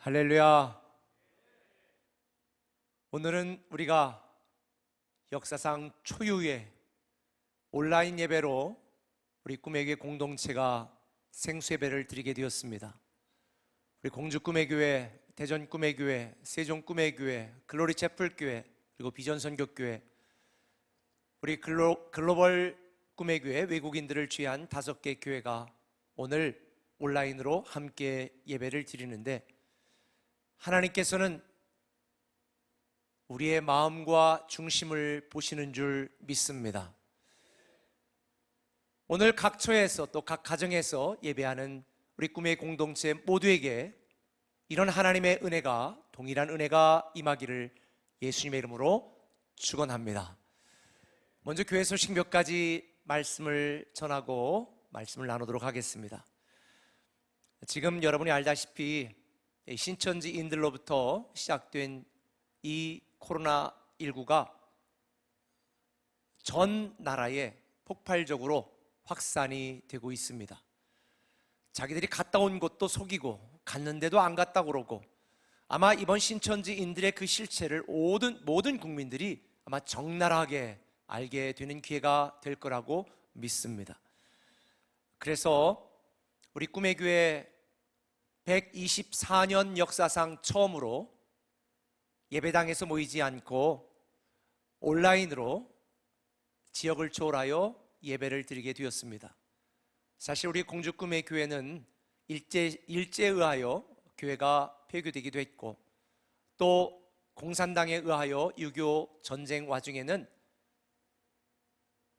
할렐루야. 오늘은 우리가 역사상 초유의 온라인 예배로 우리 꿈의 교회 공동체가 생수 예배를 드리게 되었습니다. 우리 공주 꿈의 교회, 대전 꿈의 교회, 세종 꿈의 교회, 글로리 채플 교회, 그리고 비전 선교 교회, 우리 글로벌 꿈의 교회 외국인들을 취한 5개 교회가 오늘 온라인으로 함께 예배를 드리는데, 하나님께서는 우리의 마음과 중심을 보시는 줄 믿습니다. 오늘 각 처에서 또 각 가정에서 예배하는 우리 꿈의 공동체 모두에게 이런 하나님의 은혜가, 동일한 은혜가 임하기를 예수님의 이름으로 축원합니다. 먼저 교회 소식 몇 가지 말씀을 전하고 말씀을 나누도록 하겠습니다. 지금 여러분이 알다시피 신천지인들로부터 시작된 이 코로나19가 전 나라에 폭발적으로 확산이 되고 있습니다. 자기들이 갔다 온 곳도 속이고 갔는데도 안 갔다 그러고, 아마 이번 신천지인들의 그 실체를 모든 국민들이 아마 적나라하게 알게 되는 기회가 될 거라고 믿습니다. 그래서 우리 꿈의 교회 124년 역사상 처음으로 예배당에서 모이지 않고 온라인으로 지역을 초월하여 예배를 드리게 되었습니다. 사실 우리 공주 꿈의 교회는 일제에 의하여 교회가 폐교되기도 했고, 또 공산당에 의하여 6.25 전쟁 와중에는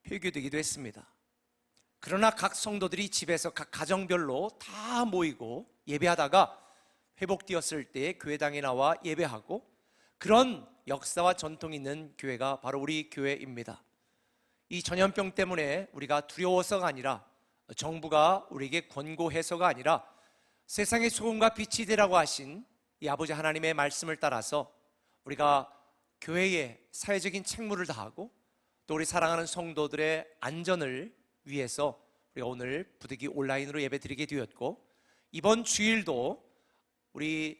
폐교되기도 했습니다. 그러나 각 성도들이 집에서 각 가정별로 다 모이고 예배하다가 회복되었을 때 교회당에 나와 예배하고, 그런 역사와 전통이 있는 교회가 바로 우리 교회입니다. 이 전염병 때문에 우리가 두려워서가 아니라, 정부가 우리에게 권고해서가 아니라, 세상의 소금과 빛이 되라고 하신 이 아버지 하나님의 말씀을 따라서 우리가 교회에 사회적인 책무를 다하고, 또 우리 사랑하는 성도들의 안전을 위해서 우리가 오늘 부득이 온라인으로 예배드리게 되었고, 이번 주일도 우리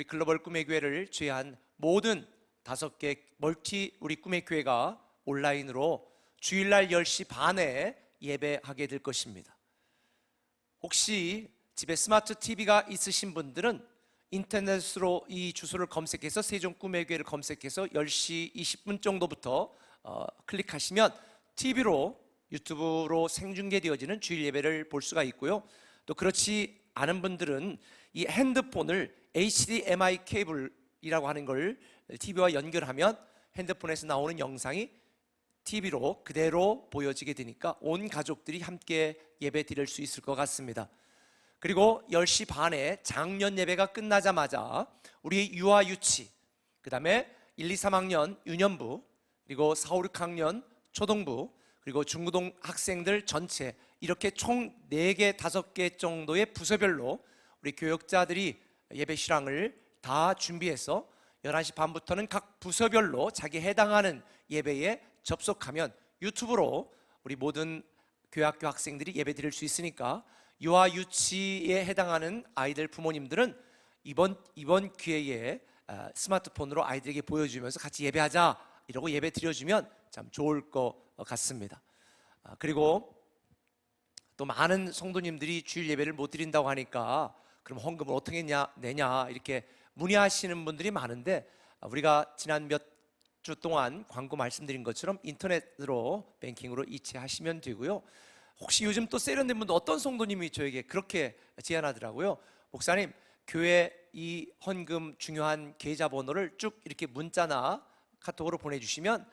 글로벌 꿈의 교회를 제외한 모든 5개 우리 꿈의 교회가 온라인으로 주일날 10시 반에 예배하게 될 것입니다. 혹시 집에 스마트 TV가 있으신 분들은 인터넷으로 이 주소를 검색해서 세종 꿈의 교회를 검색해서 10시 20분 정도부터 클릭하시면 TV로, 유튜브로 생중계되어지는 주일 예배를 볼 수가 있고요. 또 그렇지 않은 분들은 이 핸드폰을 HDMI 케이블이라고 하는 걸 TV와 연결하면 핸드폰에서 나오는 영상이 TV로 그대로 보여지게 되니까 온 가족들이 함께 예배 드릴 수 있을 것 같습니다. 그리고 10시 반에 장년 예배가 끝나자마자 우리 유아 유치, 그 다음에 1, 2, 3학년 유년부, 그리고 4, 5, 6학년 초등부, 그리고 중고등 학생들 전체, 이렇게 총 4개, 5개 정도의 부서별로 우리 교역자들이 예배 실황을 다 준비해서 11시 반부터는 각 부서별로 자기에 해당하는 예배에 접속하면 유튜브로 우리 모든 교학교 학생들이 예배 드릴 수 있으니까, 유아 유치에 해당하는 아이들 부모님들은 이번 기회에 스마트폰으로 아이들에게 보여주면서 같이 예배하자 이러고 예배 드려주면 참 좋을 것 같습니다. 그리고 또 많은 성도님들이 주일 예배를 못 드린다고 하니까 그럼 헌금을 어떻게 내냐 이렇게 문의하시는 분들이 많은데, 우리가 지난 몇 주 동안 광고 말씀드린 것처럼 인터넷으로 뱅킹으로 이체하시면 되고요. 혹시 요즘 또 세련된 분들, 어떤 성도님이 저에게 그렇게 제안하더라고요. 목사님, 교회 이 헌금 중요한 계좌번호를 쭉 이렇게 문자나 카톡으로 보내주시면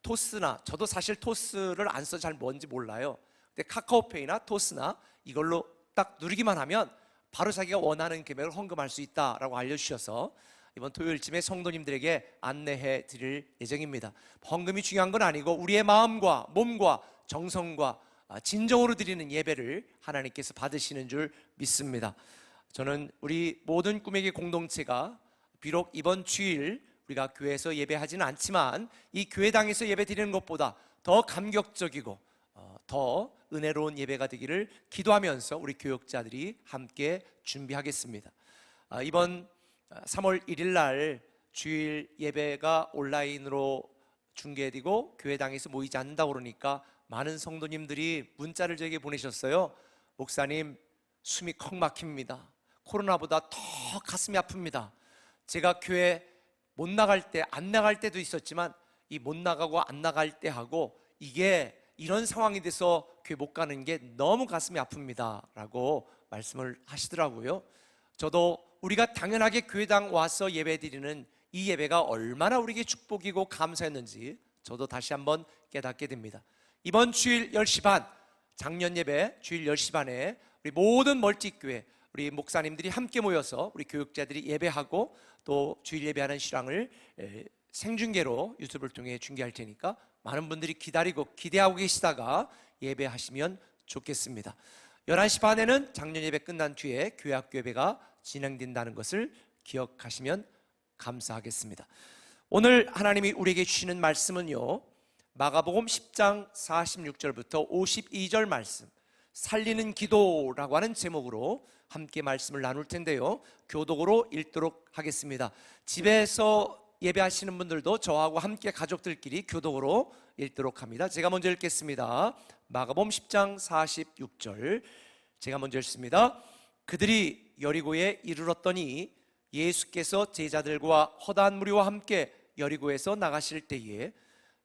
토스나, 저도 사실 토스를 안 써서 잘 뭔지 몰라요. 근데 카카오페이나 토스나 이걸로 딱 누르기만 하면 바로 자기가 원하는 금액을 헌금할 수 있다라고 알려주셔서 이번 토요일쯤에 성도님들에게 안내해 드릴 예정입니다. 헌금이 중요한 건 아니고 우리의 마음과 몸과 정성과 진정으로 드리는 예배를 하나님께서 받으시는 줄 믿습니다. 저는 우리 모든 꿈의 교회 공동체가 비록 이번 주일 우리가 교회에서 예배하지는 않지만, 이 교회당에서 예배 드리는 것보다 더 감격적이고 더 은혜로운 예배가 되기를 기도하면서 우리 교역자들이 함께 준비하겠습니다. 이번 3월 1일 날 주일 예배가 온라인으로 중계되고 교회당에서 모이지 않는다고 그러니까 많은 성도님들이 문자를 저에게 보내셨어요. 목사님, 숨이 컥 막힙니다. 코로나보다 더 가슴이 아픕니다. 제가 교회 못 나갈 때, 안 나갈 때도 있었지만 이 못 나가고 안 나갈 때 하고 이게 이런 상황이 돼서 교회 못 가는 게 너무 가슴이 아픕니다 라고 말씀을 하시더라고요. 저도 우리가 당연하게 교회당 와서 예배드리는 이 예배가 얼마나 우리에게 축복이고 감사했는지 저도 다시 한번 깨닫게 됩니다. 이번 주일 10시 반, 작년 예배 주일 10시 반에 우리 모든 멀티교회 우리 목사님들이 함께 모여서 우리 교육자들이 예배하고 또 주일 예배하는 실황을 생중계로 유튜브를 통해 중계할 테니까 많은 분들이 기다리고 기대하고 계시다가 예배하시면 좋겠습니다. 11시 반에는 작년 예배 끝난 뒤에 교회학교 예배가 진행된다는 것을 기억하시면 감사하겠습니다. 오늘 하나님이 우리에게 주시는 말씀은요, 마가복음 10장 46절부터 52절 말씀, 살리는 기도라고 하는 제목으로 함께 말씀을 나눌 텐데요, 교독으로 읽도록 하겠습니다. 집에서 예배하시는 분들도 저하고 함께 가족들끼리 교독으로 읽도록 합니다. 제가 먼저 읽겠습니다. 마가복음 10장 46절 제가 먼저 읽습니다. 그들이 여리고에 이르렀더니 예수께서 제자들과 허다한 무리와 함께 여리고에서 나가실 때에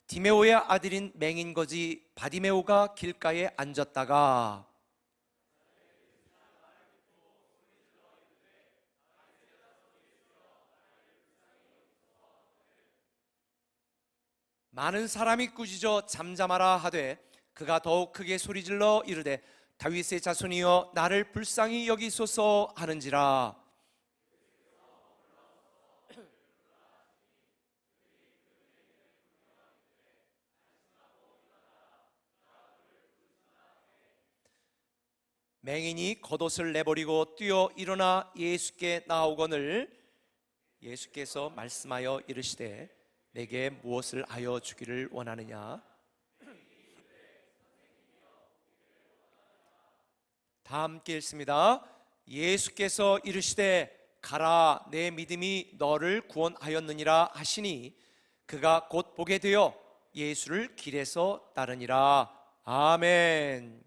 디메오의 아들인 맹인거지 바디메오가 길가에 앉았다가 많은 사람이 꾸짖어 잠잠하라 하되 그가 더욱 크게 소리질러 이르되 다윗의 자손이여 나를 불쌍히 여기소서 하는지라. 맹인이 겉옷을 내버리고 뛰어 일어나 예수께 나오거늘 예수께서 말씀하여 이르시되 내게 무엇을 하여 주기를 원하느냐. 다 함께 읽습니다. 예수께서 이르시되 가라 내 믿음이 너를 구원하였느니라 하시니 그가 곧 보게 되어 예수를 길에서 따르니라. 아멘.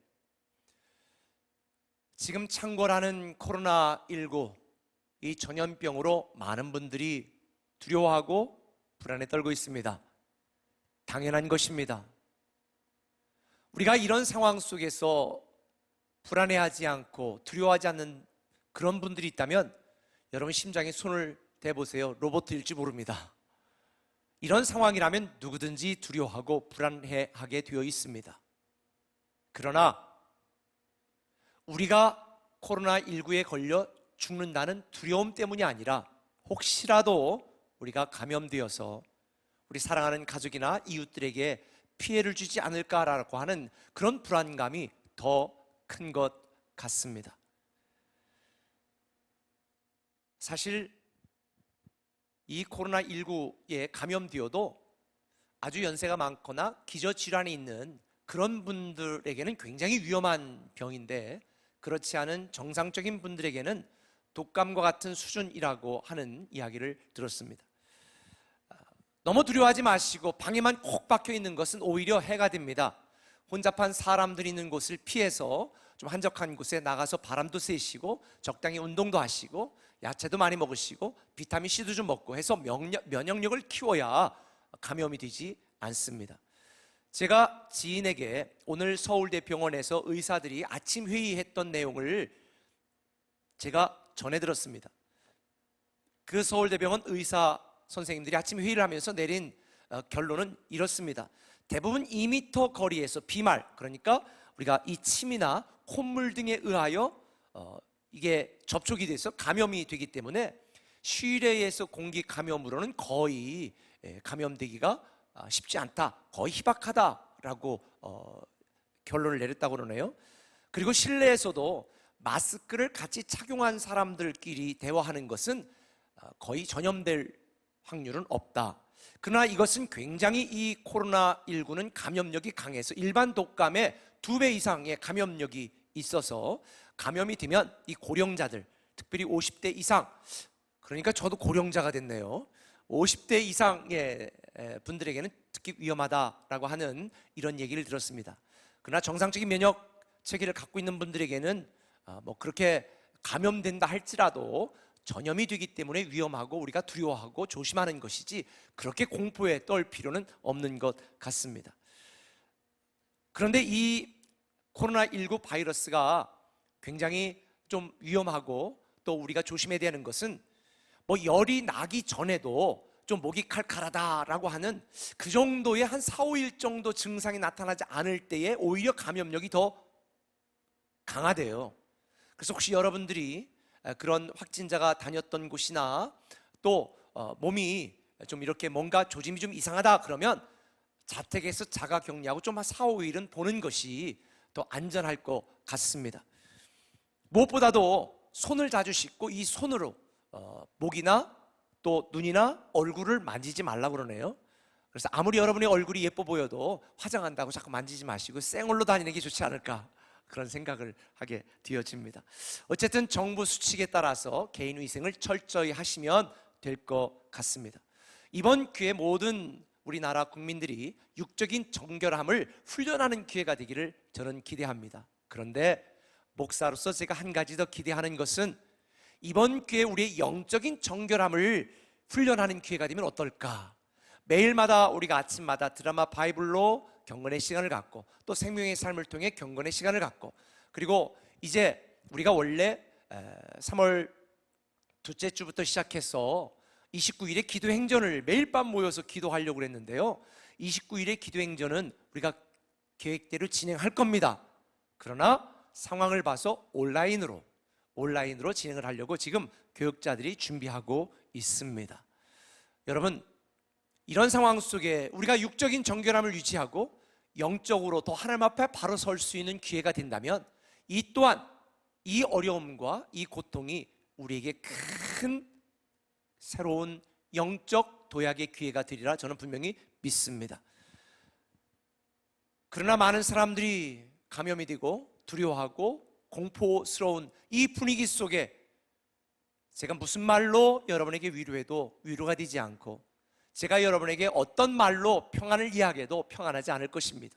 지금 창궐하는 코로나19 이 전염병으로 많은 분들이 두려워하고 불안에 떨고 있습니다. 당연한 것입니다. 우리가 이런 상황 속에서 불안해하지 않고 두려워하지 않는 그런 분들이 있다면 여러분 심장에 손을 대보세요. 로봇일지 모릅니다. 이런 상황이라면 누구든지 두려워하고 불안해하게 되어 있습니다. 그러나 우리가 코로나19에 걸려 죽는다는 두려움 때문이 아니라 혹시라도 우리가 감염되어서 우리 사랑하는 가족이나 이웃들에게 피해를 주지 않을까라고 하는 그런 불안감이 더 큰 것 같습니다. 사실 이 코로나19에 감염되어도 아주 연세가 많거나 기저질환이 있는 그런 분들에게는 굉장히 위험한 병인데 그렇지 않은 정상적인 분들에게는 독감과 같은 수준이라고 하는 이야기를 들었습니다. 너무 두려워하지 마시고 방에만 콕 박혀 있는 것은 오히려 해가 됩니다. 혼잡한 사람들이 있는 곳을 피해서 좀 한적한 곳에 나가서 바람도 쐬시고 적당히 운동도 하시고 야채도 많이 먹으시고 비타민 C도 좀 먹고 해서 면역력을 키워야 감염이 되지 않습니다. 제가 지인에게 오늘 서울대병원에서 의사들이 아침 회의했던 내용을 제가 전해 들었습니다. 그 서울대병원 의사 선생님들이 아침 회의를 하면서 내린 결론은 이렇습니다. 대부분 2m 거리에서 비말, 그러니까 우리가 이 침이나 콧물 등에 의하여 이게 접촉이 돼서 감염이 되기 때문에 실외에서 공기 감염으로는 거의 감염되기가 쉽지 않다, 거의 희박하다라고 결론을 내렸다고 그러네요. 그리고 실내에서도 마스크를 같이 착용한 사람들끼리 대화하는 것은 거의 전염될 확률은 없다. 그러나 이것은 굉장히 이 코로나19는 감염력이 강해서 일반 독감의 2배 이상의 감염력이 있어서 감염이 되면 이 고령자들, 특별히 50대 이상, 그러니까 저도 고령자가 됐네요. 50대 이상의 분들에게는 특히 위험하다라고 하는 이런 얘기를 들었습니다. 그러나 정상적인 면역 체계를 갖고 있는 분들에게는 뭐 그렇게 감염된다 할지라도 전염이 되기 때문에 위험하고 우리가 두려워하고 조심하는 것이지 그렇게 공포에 떨 필요는 없는 것 같습니다. 그런데 이 코로나19 바이러스가 굉장히 좀 위험하고 또 우리가 조심해야 되는 것은 뭐 열이 나기 전에도 좀 목이 칼칼하다라고 하는 그 정도의 한 4, 5일 정도 증상이 나타나지 않을 때에 오히려 감염력이 더 강하대요. 그래서 혹시 여러분들이 그런 확진자가 다녔던 곳이나 또 몸이 좀 이렇게 뭔가 조짐이 좀 이상하다 그러면 자택에서 자가 격리하고 좀 한 4, 5일은 보는 것이 더 안전할 것 같습니다. 무엇보다도 손을 자주 씻고 이 손으로 목이나 또 눈이나 얼굴을 만지지 말라고 그러네요. 그래서 아무리 여러분의 얼굴이 예뻐 보여도 화장한다고 자꾸 만지지 마시고 생얼로 다니는 게 좋지 않을까 그런 생각을 하게 되어집니다. 어쨌든 정부 수칙에 따라서 개인위생을 철저히 하시면 될 것 같습니다. 이번 기회에 모든 우리나라 국민들이 육적인 정결함을 훈련하는 기회가 되기를 저는 기대합니다. 그런데 목사로서 제가 한 가지 더 기대하는 것은 이번 기회에 우리의 영적인 정결함을 훈련하는 기회가 되면 어떨까? 매일마다 우리가 아침마다 드라마 바이블로 경건의 시간을 갖고 또 생명의 삶을 통해 경건의 시간을 갖고 그리고 이제 우리가 원래 3월 둘째 주부터 시작해서 29일의 기도행전을 매일 밤 모여서 기도하려고 그랬는데요. 29일의 기도행전은 우리가 계획대로 진행할 겁니다. 그러나 상황을 봐서 온라인으로 진행을 하려고 지금 교역자들이 준비하고 있습니다. 여러분, 이런 상황 속에 우리가 육적인 정결함을 유지하고 영적으로 더 하나님 앞에 바로 설 수 있는 기회가 된다면 이 또한 이 어려움과 이 고통이 우리에게 큰 새로운 영적 도약의 기회가 되리라 저는 분명히 믿습니다. 그러나 많은 사람들이 감염이 되고 두려워하고 공포스러운 이 분위기 속에 제가 무슨 말로 여러분에게 위로해도 위로가 되지 않고 제가 여러분에게 어떤 말로 평안을 이야기해도 평안하지 않을 것입니다.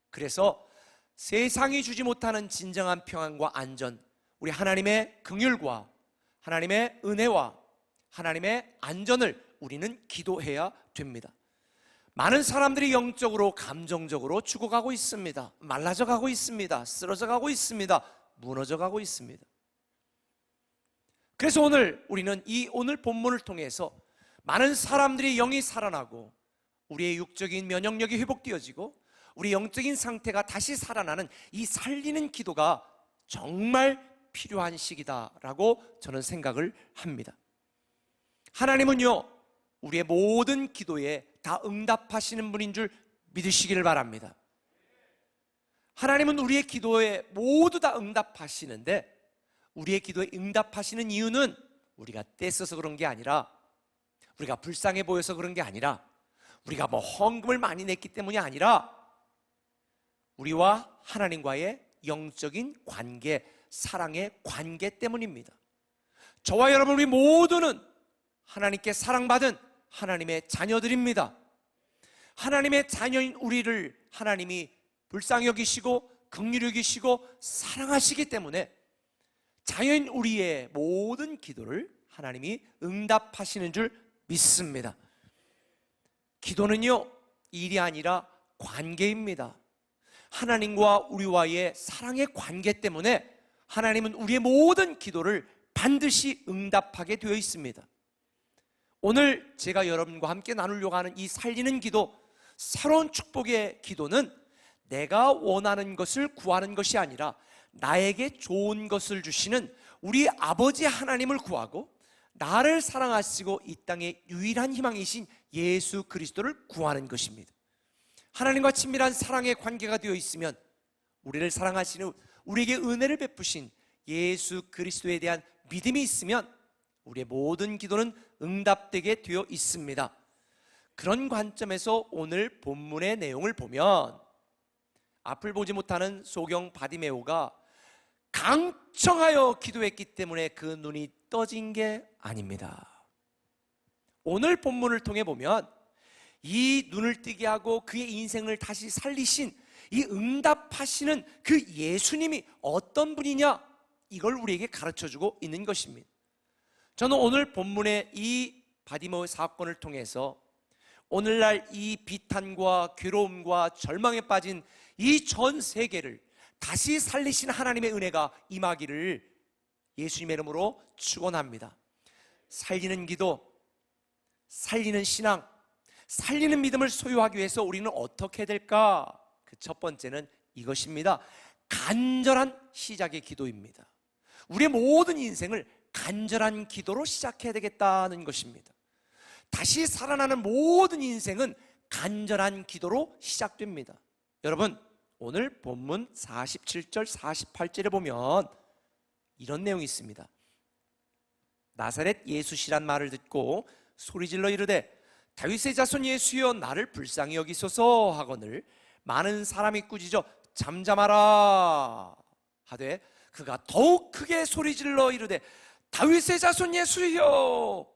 그래서 세상이 주지 못하는 진정한 평안과 안전, 우리 하나님의 긍휼과 하나님의 은혜와 하나님의 안전을 우리는 기도해야 됩니다. 많은 사람들이 영적으로 감정적으로 죽어가고 있습니다. 말라져 가고 있습니다. 쓰러져 가고 있습니다. 무너져 가고 있습니다. 그래서 오늘 우리는 이 오늘 본문을 통해서 많은 사람들이 영이 살아나고 우리의 육적인 면역력이 회복되어지고 우리 영적인 상태가 다시 살아나는 이 살리는 기도가 정말 필요한 시기다라고 저는 생각을 합니다. 하나님은요, 우리의 모든 기도에 다 응답하시는 분인 줄 믿으시기를 바랍니다. 하나님은 우리의 기도에 모두 다 응답하시는데 우리의 기도에 응답하시는 이유는 우리가 떼써서 그런 게 아니라 우리가 불쌍해 보여서 그런 게 아니라 우리가 뭐 헌금을 많이 냈기 때문이 아니라 우리와 하나님과의 영적인 관계, 사랑의 관계 때문입니다. 저와 여러분 우리 모두는 하나님께 사랑받은 하나님의 자녀들입니다. 하나님의 자녀인 우리를 하나님이 불쌍히 여기시고 긍휼히 여기시고 사랑하시기 때문에 자녀인 우리의 모든 기도를 하나님이 응답하시는 줄 믿습니다. 기도는요, 일이 아니라 관계입니다. 하나님과 우리와의 사랑의 관계 때문에 하나님은 우리의 모든 기도를 반드시 응답하게 되어 있습니다. 오늘 제가 여러분과 함께 나누려고 하는 이 살리는 기도, 새로운 축복의 기도는 내가 원하는 것을 구하는 것이 아니라 나에게 좋은 것을 주시는 우리 아버지 하나님을 구하고 나를 사랑하시고 이 땅의 유일한 희망이신 예수 그리스도를 구하는 것입니다. 하나님과 친밀한 사랑의 관계가 되어 있으면 우리를 사랑하시는 우리에게 은혜를 베푸신 예수 그리스도에 대한 믿음이 있으면 우리의 모든 기도는 응답되게 되어 있습니다. 그런 관점에서 오늘 본문의 내용을 보면 앞을 보지 못하는 소경 바디메오가 강청하여 기도했기 때문에 그 눈이 떠진 게 아닙니다. 오늘 본문을 통해 보면 이 눈을 뜨게 하고 그의 인생을 다시 살리신, 이 응답하시는 그 예수님이 어떤 분이냐, 이걸 우리에게 가르쳐주고 있는 것입니다. 저는 오늘 본문의 이 바디메오 사건을 통해서 오늘날 이 비탄과 괴로움과 절망에 빠진 이 전 세계를 다시 살리신 하나님의 은혜가 임하기를 예수님의 이름으로 축원합니다. 살리는 기도, 살리는 신앙, 살리는 믿음을 소유하기 위해서 우리는 어떻게 해야 될까? 그 첫 번째는 이것입니다. 간절한 시작의 기도입니다. 우리의 모든 인생을 간절한 기도로 시작해야 되겠다는 것입니다. 다시 살아나는 모든 인생은 간절한 기도로 시작됩니다. 여러분, 오늘 본문 47절 48절에 보면 이런 내용이 있습니다. 나사렛 예수시란 말을 듣고 소리질러 이르되 다윗의 자손 예수여 나를 불쌍히 여기소서 하거늘 많은 사람이 꾸짖어 잠잠하라 하되 그가 더욱 크게 소리질러 이르되 다윗의 자손 예수여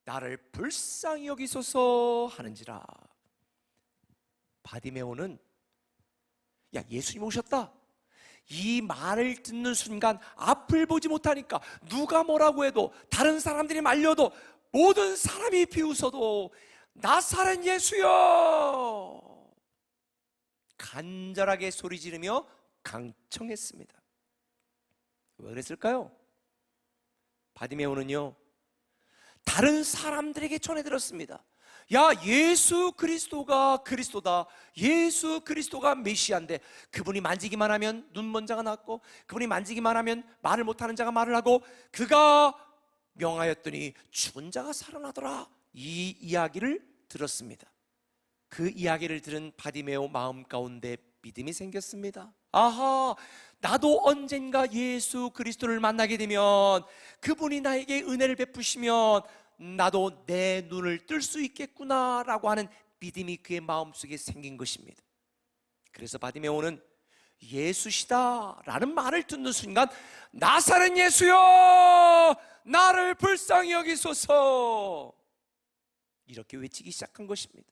나를 불쌍히 여기소서 하는지라. 바디메오는 야, 예수님 오셨다, 이 말을 듣는 순간 앞을 보지 못하니까 누가 뭐라고 해도, 다른 사람들이 말려도, 모든 사람이 비웃어도 나사렛 예수여 간절하게 소리 지르며 강청했습니다. 왜 그랬을까요? 바디메오는요, 다른 사람들에게 전해들었습니다. 야, 예수 그리스도가 그리스도다, 예수 그리스도가 메시아인데 그분이 만지기만 하면 눈먼 자가 낫고, 그분이 만지기만 하면 말을 못하는 자가 말을 하고, 그가 명하였더니 죽은 자가 살아나더라, 이 이야기를 들었습니다. 그 이야기를 들은 바디메오 마음 가운데 믿음이 생겼습니다. 아하, 나도 언젠가 예수 그리스도를 만나게 되면, 그분이 나에게 은혜를 베푸시면 나도 내 눈을 뜰 수 있겠구나 라고 하는 믿음이 그의 마음속에 생긴 것입니다. 그래서 바디메오는 예수시다 라는 말을 듣는 순간 나사렛 예수여 나를 불쌍히 여기소서 이렇게 외치기 시작한 것입니다.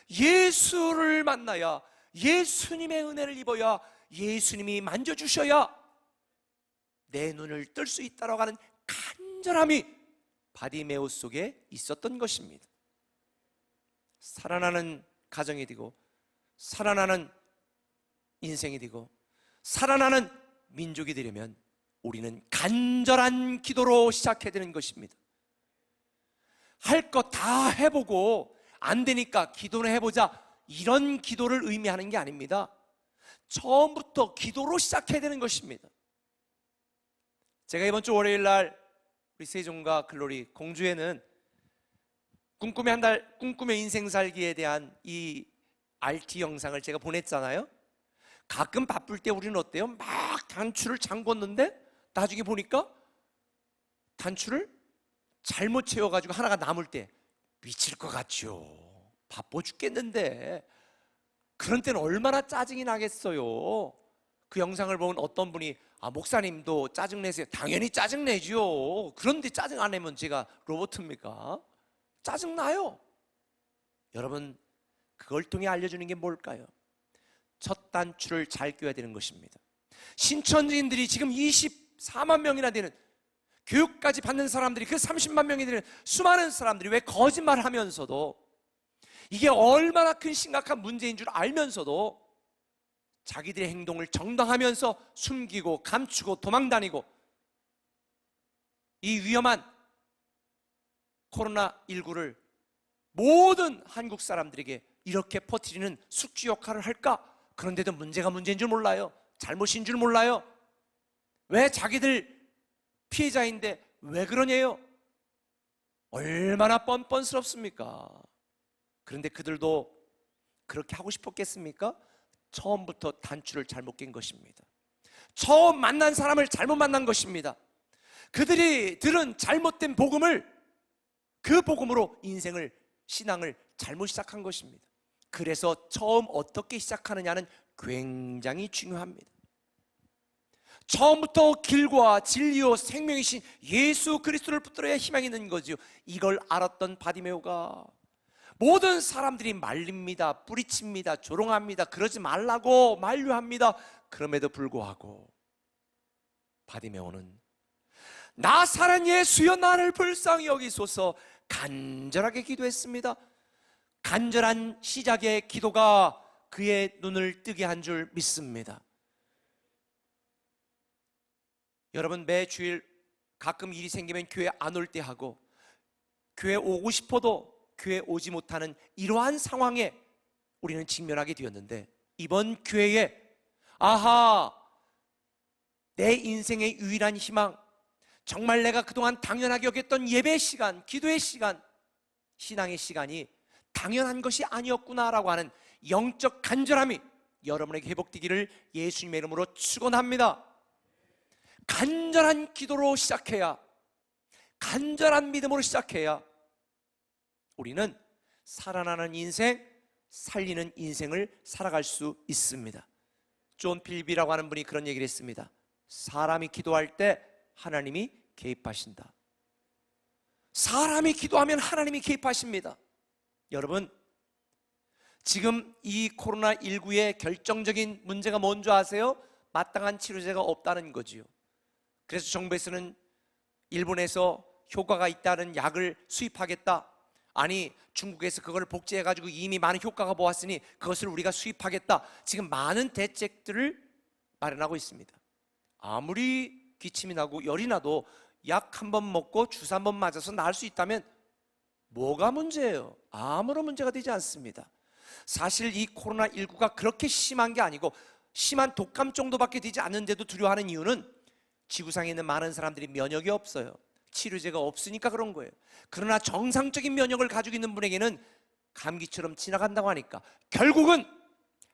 예수를 만나야, 예수님의 은혜를 입어야, 예수님이 만져주셔야 내 눈을 뜰 수 있다라고 하는 간절함이 바디메오 속에 있었던 것입니다. 살아나는 가정이 되고, 살아나는 인생이 되고, 살아나는 민족이 되려면 우리는 간절한 기도로 시작해야 되는 것입니다. 할 것 다 해보고 안 되니까 기도는 해보자, 이런 기도를 의미하는 게 아닙니다. 처음부터 기도로 시작해야 되는 것입니다. 제가 이번 주 월요일 날 우리 세종과 글로리 공주에는 꿈꿈의 인생 살기에 대한 이 RT 영상을 제가 보냈잖아요. 가끔 바쁠 때 우리는 어때요? 막 단추를 잠궜는데 나중에 보니까 단추를 잘못 채워가지고 하나가 남을 때 미칠 것 같죠. 바빠 죽겠는데. 그런 때는 얼마나 짜증이 나겠어요. 그 영상을 본 어떤 분이 목사님도 짜증내세요. 당연히 짜증내죠. 그런데 짜증 안 내면 제가 로봇입니까? 짜증나요. 여러분, 그걸 통해 알려주는 게 뭘까요? 첫 단추를 잘 껴야 되는 것입니다. 신천지인들이 지금 24만 명이나 되는, 교육까지 받는 사람들이, 그 30만 명이 되는 수많은 사람들이 왜 거짓말을 하면서도, 이게 얼마나 큰 심각한 문제인 줄 알면서도 자기들의 행동을 정당하면서 숨기고 감추고 도망다니고, 이 위험한 코로나19를 모든 한국 사람들에게 이렇게 퍼뜨리는 숙주 역할을 할까? 그런데도 문제가 문제인 줄 몰라요. 잘못인 줄 몰라요. 왜 자기들 피해자인데 왜 그러냐요? 얼마나 뻔뻔스럽습니까? 그런데 그들도 그렇게 하고 싶었겠습니까? 처음부터 단추를 잘못 낀 것입니다. 처음 만난 사람을 잘못 만난 것입니다. 그들이 들은 잘못된 복음을, 그 복음으로 인생을, 신앙을 잘못 시작한 것입니다. 그래서 처음 어떻게 시작하느냐는 굉장히 중요합니다. 처음부터 길과 진리요 생명이신 예수 그리스도를 붙들어야 희망이 있는 거지요. 이걸 알았던 바디메오가 모든 사람들이 말립니다, 뿌리칩니다, 조롱합니다, 그러지 말라고 만류합니다. 그럼에도 불구하고 바디메오는 나사렛 예수여 나를 불쌍히 여기소서 간절하게 기도했습니다. 간절한 시작의 기도가 그의 눈을 뜨게 한 줄 믿습니다. 여러분, 매 주일 가끔 일이 생기면 교회 안 올 때 하고 교회 오고 싶어도 교회 오지 못하는 이러한 상황에 우리는 직면하게 되었는데, 이번 교회에 아하, 내 인생의 유일한 희망, 정말 내가 그동안 당연하게 여겼던 예배 시간, 기도의 시간, 신앙의 시간이 당연한 것이 아니었구나라고 하는 영적 간절함이 여러분에게 회복되기를 예수님의 이름으로 축원합니다. 간절한 기도로 시작해야, 간절한 믿음으로 시작해야 우리는 살아나는 인생, 살리는 인생을 살아갈 수 있습니다. 존 필비라고 하는 분이 그런 얘기를 했습니다. 사람이 기도할 때 하나님이 개입하신다. 사람이 기도하면 하나님이 개입하십니다. 여러분, 지금 이 코로나19의 결정적인 문제가 뭔지 아세요? 마땅한 치료제가 없다는 거지요. 그래서 정부에서는 일본에서 효과가 있다는 약을 수입하겠다, 아니 중국에서 그걸 복제해가지고 이미 많은 효과가 보았으니 그것을 우리가 수입하겠다, 지금 많은 대책들을 마련하고 있습니다. 아무리 기침이 나고 열이 나도 약 한 번 먹고 주사 한 번 맞아서 나을 수 있다면 뭐가 문제예요? 아무런 문제가 되지 않습니다. 사실 이 코로나19가 그렇게 심한 게 아니고 심한 독감 정도밖에 되지 않는데도 두려워하는 이유는 지구상에 있는 많은 사람들이 면역이 없어요. 치료제가 없으니까 그런 거예요. 그러나 정상적인 면역을 가지고 있는 분에게는 감기처럼 지나간다고 하니까 결국은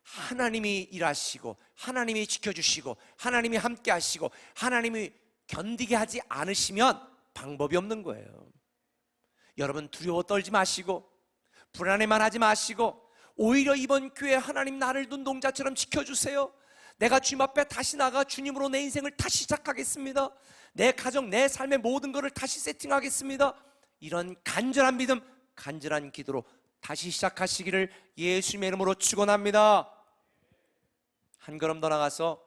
하나님이 일하시고 하나님이 지켜주시고 하나님이 함께 하시고 하나님이 견디게 하지 않으시면 방법이 없는 거예요. 여러분, 두려워 떨지 마시고 불안해만 하지 마시고 오히려 이번 교회 하나님 나를 눈동자처럼 지켜주세요. 내가 주님 앞에 다시 나가 주님으로 내 인생을 다시 시작하겠습니다. 내 가정, 내 삶의 모든 것을 다시 세팅하겠습니다. 이런 간절한 믿음, 간절한 기도로 다시 시작하시기를 예수님의 이름으로 축원합니다. 한 걸음 더 나가서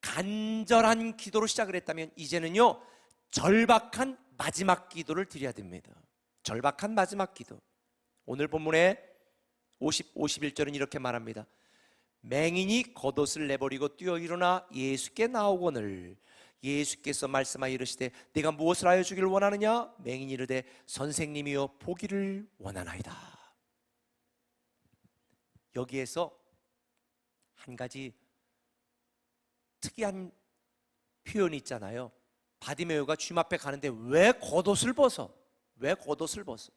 간절한 기도로 시작을 했다면 이제는요, 절박한 마지막 기도를 드려야 됩니다. 절박한 마지막 기도. 오늘 본문에 50, 51절은 이렇게 말합니다. 맹인이 겉옷을 내버리고 뛰어 일어나 예수께 나오거늘 예수께서 말씀하여 이르시되 네가 무엇을 하여 주기를 원하느냐? 맹인이 이르되 선생님이여 보기를 원하나이다. 여기에서 한 가지 특이한 표현이 있잖아요. 바디메오가 주님 앞에 가는데 왜 겉옷을 벗어? 왜 겉옷을 벗어?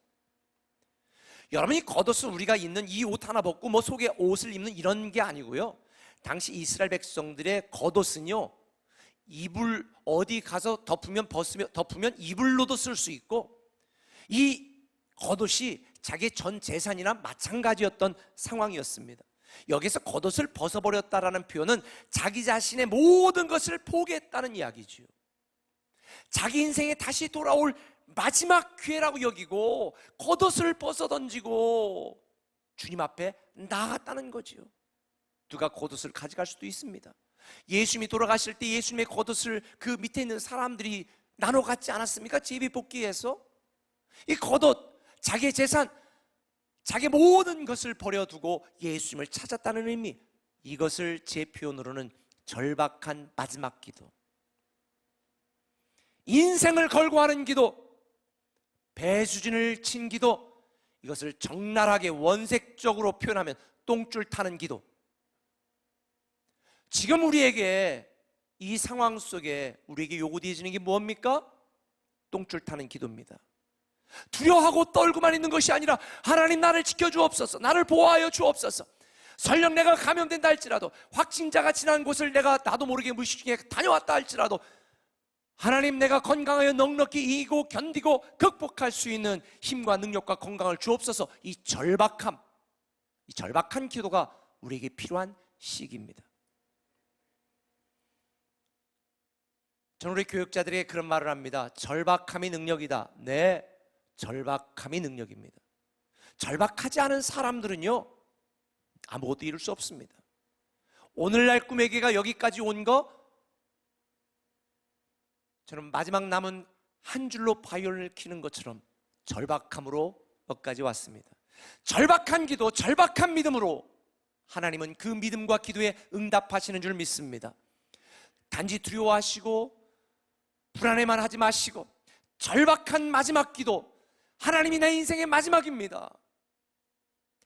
여러분, 이 겉옷은 우리가 입는 이 옷 하나 벗고 뭐 속에 옷을 입는 이런 게 아니고요. 당시 이스라엘 백성들의 겉옷은요, 이불 어디 가서 덮으면 이불로도 쓸 수 있고, 이 겉옷이 자기 전 재산이나 마찬가지였던 상황이었습니다. 여기서 겉옷을 벗어버렸다라는 표현은 자기 자신의 모든 것을 포기했다는 이야기죠. 자기 인생에 다시 돌아올 마지막 기회라고 여기고 겉옷을 벗어 던지고 주님 앞에 나아갔다는 거지요. 누가 겉옷을 가져갈 수도 있습니다. 예수님이 돌아가실 때 예수님의 겉옷을 그 밑에 있는 사람들이 나눠 갖지 않았습니까? 제비뽑기에서 이 겉옷, 자기의 재산, 자기 모든 것을 버려두고 예수님을 찾았다는 의미, 이것을 제 표현으로는 절박한 마지막 기도, 인생을 걸고 하는 기도, 배수진을 친 기도, 이것을 적나라하게 원색적으로 표현하면 똥줄 타는 기도. 지금 우리에게 이 상황 속에 우리에게 요구되어지는 게 뭡니까? 똥줄 타는 기도입니다. 두려워하고 떨고만 있는 것이 아니라 하나님 나를 지켜주옵소서, 나를 보호하여 주옵소서. 설령 내가 감염된다 할지라도, 확진자가 지난 곳을 내가 나도 모르게 무의식 중에 다녀왔다 할지라도 하나님, 내가 건강하여 넉넉히 이기고 견디고 극복할 수 있는 힘과 능력과 건강을 주옵소서. 이 절박한 기도가 우리에게 필요한 시기입니다. 저는 우리 교육자들에게 그런 말을 합니다. 절박함이 능력이다. 네, 절박함이 능력입니다. 절박하지 않은 사람들은요, 아무것도 이룰 수 없습니다. 오늘날 꿈의 교회가 여기까지 온 거, 저는 마지막 남은 한 줄로 바이올린을 키는 것처럼 절박함으로 여기까지 왔습니다. 절박한 기도, 절박한 믿음으로 하나님은 그 믿음과 기도에 응답하시는 줄 믿습니다. 단지 두려워하시고 불안해만 하지 마시고, 절박한 마지막 기도, 하나님이 내 인생의 마지막입니다.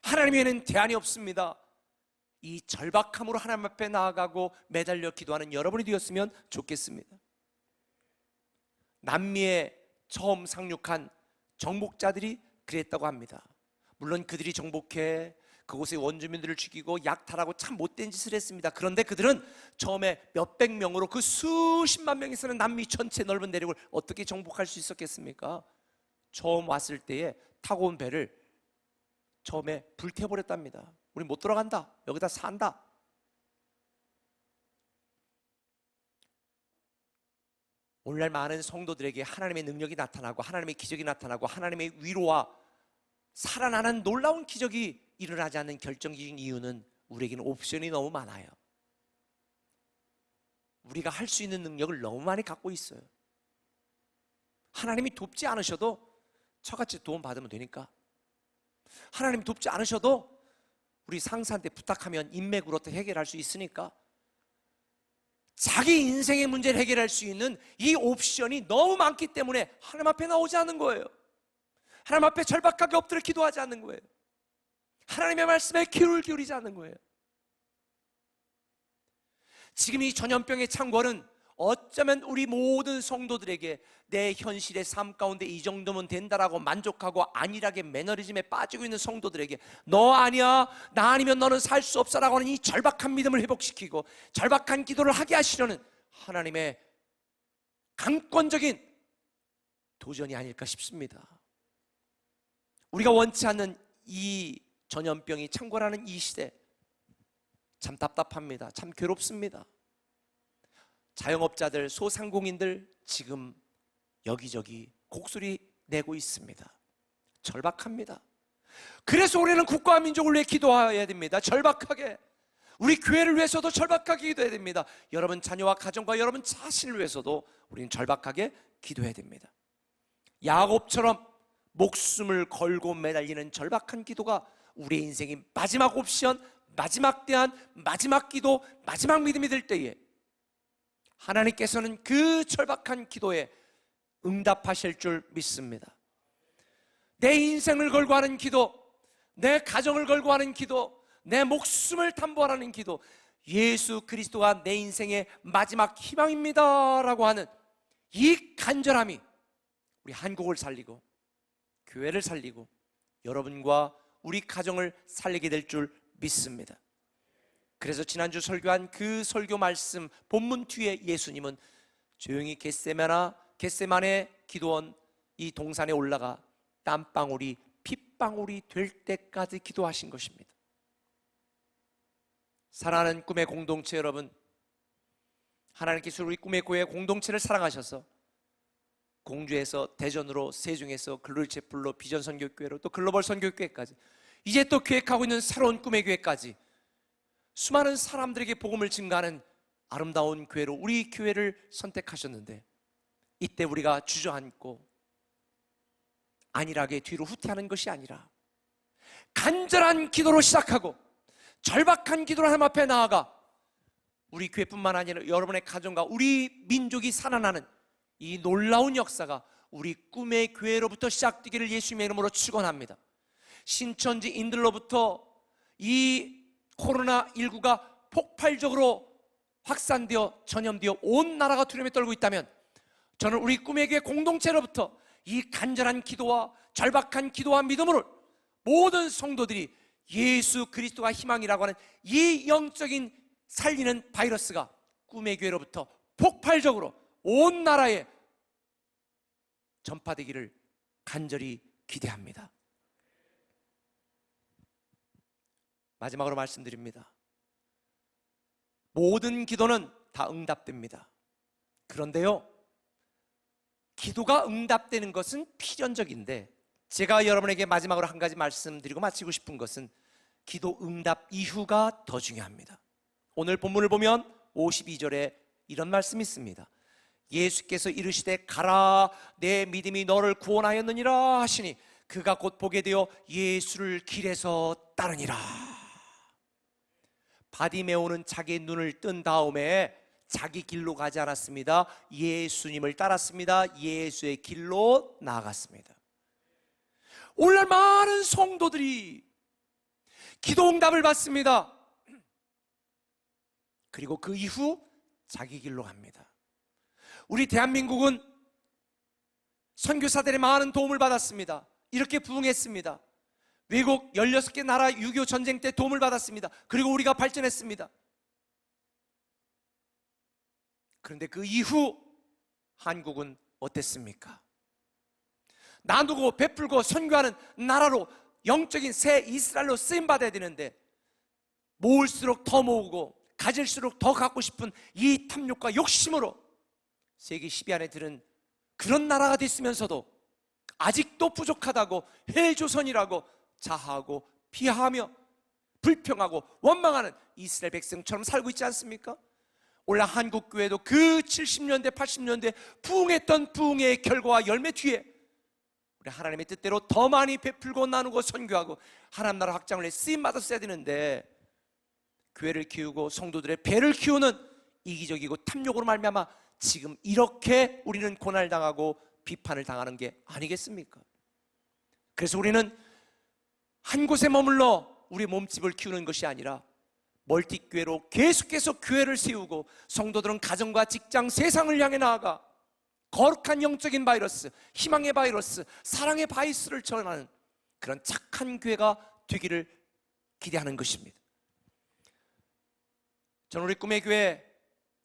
하나님에는 대안이 없습니다. 이 절박함으로 하나님 앞에 나아가고 매달려 기도하는 여러분이 되었으면 좋겠습니다. 남미에 처음 상륙한 정복자들이 그랬다고 합니다. 물론 그들이 정복해 그곳의 원주민들을 죽이고 약탈하고 참 못된 짓을 했습니다. 그런데 그들은 처음에 몇백 명으로 그 수십만 명이 사는 남미 전체 넓은 대륙을 어떻게 정복할 수 있었겠습니까? 처음 왔을 때에 타고 온 배를 처음에 불태워버렸답니다. 우리 못 돌아간다, 여기다 산다. 오늘날 많은 성도들에게 하나님의 능력이 나타나고 하나님의 기적이 나타나고 하나님의 위로와 살아나는 놀라운 기적이 일어나지 않는 결정적인 이유는 우리에게는 옵션이 너무 많아요. 우리가 할 수 있는 능력을 너무 많이 갖고 있어요. 하나님이 돕지 않으셔도 저같이 도움 받으면 되니까, 하나님 돕지 않으셔도 우리 상사한테 부탁하면 인맥으로 해결할 수 있으니까, 자기 인생의 문제를 해결할 수 있는 이 옵션이 너무 많기 때문에 하나님 앞에 나오지 않는 거예요. 하나님 앞에 절박하게 엎드려 기도하지 않는 거예요. 하나님의 말씀에 귀를 기울이지 않는 거예요. 지금 이 전염병의 창궐은 어쩌면 우리 모든 성도들에게 내 현실의 삶 가운데 이 정도면 된다라고 만족하고 안일하게 매너리즘에 빠지고 있는 성도들에게 너 아니야, 나 아니면 너는 살 수 없어라고 하는 이 절박한 믿음을 회복시키고 절박한 기도를 하게 하시려는 하나님의 강권적인 도전이 아닐까 싶습니다. 우리가 원치 않는 이 전염병이 창궐하는 이 시대, 참 답답합니다. 참 괴롭습니다. 자영업자들, 소상공인들 지금 여기저기 곡소리 내고 있습니다. 절박합니다. 그래서 우리는 국가와 민족을 위해 기도해야 됩니다. 절박하게. 우리 교회를 위해서도 절박하게 기도해야 됩니다. 여러분 자녀와 가정과 여러분 자신을 위해서도 우리는 절박하게 기도해야 됩니다. 야곱처럼 목숨을 걸고 매달리는 절박한 기도가 우리의 인생의 마지막 옵션, 마지막 대안, 마지막 기도, 마지막 믿음이 될 때에 하나님께서는 그 절박한 기도에 응답하실 줄 믿습니다. 내 인생을 걸고 하는 기도, 내 가정을 걸고 하는 기도, 내 목숨을 담보하는 기도, 예수 그리스도가 내 인생의 마지막 희망입니다 라고 하는 이 간절함이 우리 한국을 살리고 교회를 살리고 여러분과 우리 가정을 살리게 될 줄 믿습니다. 그래서 지난주 설교한 그 설교 말씀 본문 뒤에 예수님은 조용히 겟세마네 기도원 이 동산에 올라가 땀방울이 핏방울이 될 때까지 기도하신 것입니다. 사랑하는 꿈의 공동체 여러분, 하나님께서 우리 꿈의 교회 공동체를 사랑하셔서 공주에서 대전으로, 세종에서 글로리 채플로, 비전 선교교회로, 또 글로벌 선교교회까지, 이제 또 계획하고 있는 새로운 꿈의 교회까지 수많은 사람들에게 복음을 증가하는 아름다운 교회로 우리 교회를 선택하셨는데, 이때 우리가 주저앉고 안일하게 뒤로 후퇴하는 것이 아니라 간절한 기도로 시작하고 절박한 기도로 하나님 앞에 나아가 우리 교회뿐만 아니라 여러분의 가정과 우리 민족이 살아나는 이 놀라운 역사가 우리 꿈의 교회로부터 시작되기를 예수님의 이름으로 축원합니다. 신천지인들로부터 이 코로나19가 폭발적으로 확산되어 전염되어 온 나라가 두려움에 떨고 있다면, 저는 우리 꿈의 교회 공동체로부터 이 간절한 기도와 절박한 기도와 믿음으로 모든 성도들이 예수 그리스도가 희망이라고 하는 이 영적인 살리는 바이러스가 꿈의 교회로부터 폭발적으로 온 나라에 전파되기를 간절히 기대합니다. 마지막으로 말씀드립니다. 모든 기도는 다 응답됩니다. 그런데요, 기도가 응답되는 것은 필연적인데, 제가 여러분에게 마지막으로 한 가지 말씀드리고 마치고 싶은 것은 기도 응답 이후가 더 중요합니다. 오늘 본문을 보면 52절에 이런 말씀이 있습니다. 예수께서 이르시되 가라, 내 믿음이 너를 구원하였느니라 하시니 그가 곧 보게 되어 예수를 길에서 따르니라. 바디메오는 자기 눈을 뜬 다음에 자기 길로 가지 않았습니다. 예수님을 따랐습니다. 예수의 길로 나아갔습니다. 오늘날 많은 성도들이 기도 응답을 받습니다. 그리고 그 이후 자기 길로 갑니다. 우리 대한민국은 선교사들의 많은 도움을 받았습니다. 이렇게 부흥했습니다. 외국 16개 나라 6.25 전쟁 때 도움을 받았습니다. 그리고 우리가 발전했습니다. 그런데 그 이후 한국은 어땠습니까? 나누고 베풀고 선교하는 나라로, 영적인 새 이스라엘로 쓰임받아야 되는데 모을수록 더 모으고 가질수록 더 갖고 싶은 이 탐욕과 욕심으로 세계 10위 안에 들은 그런 나라가 됐으면서도 아직도 부족하다고 헬조선이라고 자하고 비하하며 불평하고 원망하는 이스라엘 백성처럼 살고 있지 않습니까? 오늘 한국교회도 그 70년대 80년대 부흥했던 부흥의 결과와 열매 뒤에 우리 하나님의 뜻대로 더 많이 베풀고 나누고 선교하고 하나님 나라 확장을 위해 쓰임받았어야 되는데, 교회를 키우고 성도들의 배를 키우는 이기적이고 탐욕으로 말미암아 지금 이렇게 우리는 고난을 당하고 비판을 당하는 게 아니겠습니까? 그래서 우리는 한 곳에 머물러 우리 몸집을 키우는 것이 아니라 멀티교회로 계속해서 교회를 세우고, 성도들은 가정과 직장, 세상을 향해 나아가 거룩한 영적인 바이러스, 희망의 바이러스, 사랑의 바이러스를 전하는 그런 착한 교회가 되기를 기대하는 것입니다. 저는 우리 꿈의 교회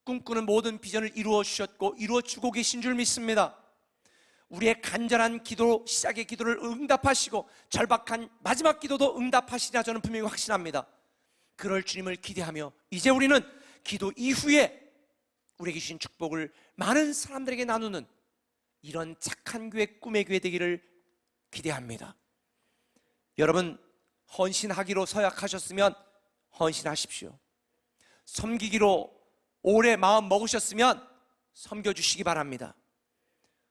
꿈꾸는 모든 비전을 이루어 주셨고 이루어 주고 계신 줄 믿습니다. 우리의 간절한 기도, 시작의 기도를 응답하시고 절박한 마지막 기도도 응답하시리라 저는 분명히 확신합니다. 그럴 주님을 기대하며 이제 우리는 기도 이후에 우리에게 주신 축복을 많은 사람들에게 나누는 이런 착한 교회, 꿈의 교회 되기를 기대합니다. 여러분, 헌신하기로 서약하셨으면 헌신하십시오. 섬기기로 올해 마음 먹으셨으면 섬겨주시기 바랍니다.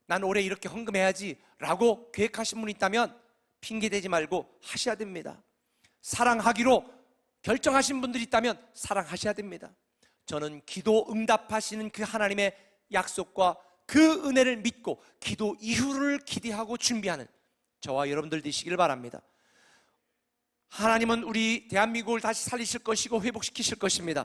난 올해 이렇게 헌금해야지 라고 계획하신 분이 있다면 핑계대지 말고 하셔야 됩니다. 사랑하기로 결정하신 분들이 있다면 사랑하셔야 됩니다. 저는 기도 응답하시는 그 하나님의 약속과 그 은혜를 믿고 기도 이후를 기대하고 준비하는 저와 여러분들 되시길 바랍니다. 하나님은 우리 대한민국을 다시 살리실 것이고 회복시키실 것입니다.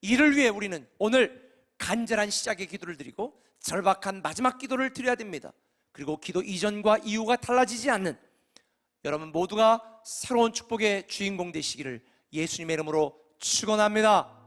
이를 위해 우리는 오늘 간절한 시작의 기도를 드리고 절박한 마지막 기도를 드려야 됩니다. 그리고 기도 이전과 이후가 달라지지 않는 여러분 모두가 새로운 축복의 주인공 되시기를 예수님의 이름으로 축원합니다.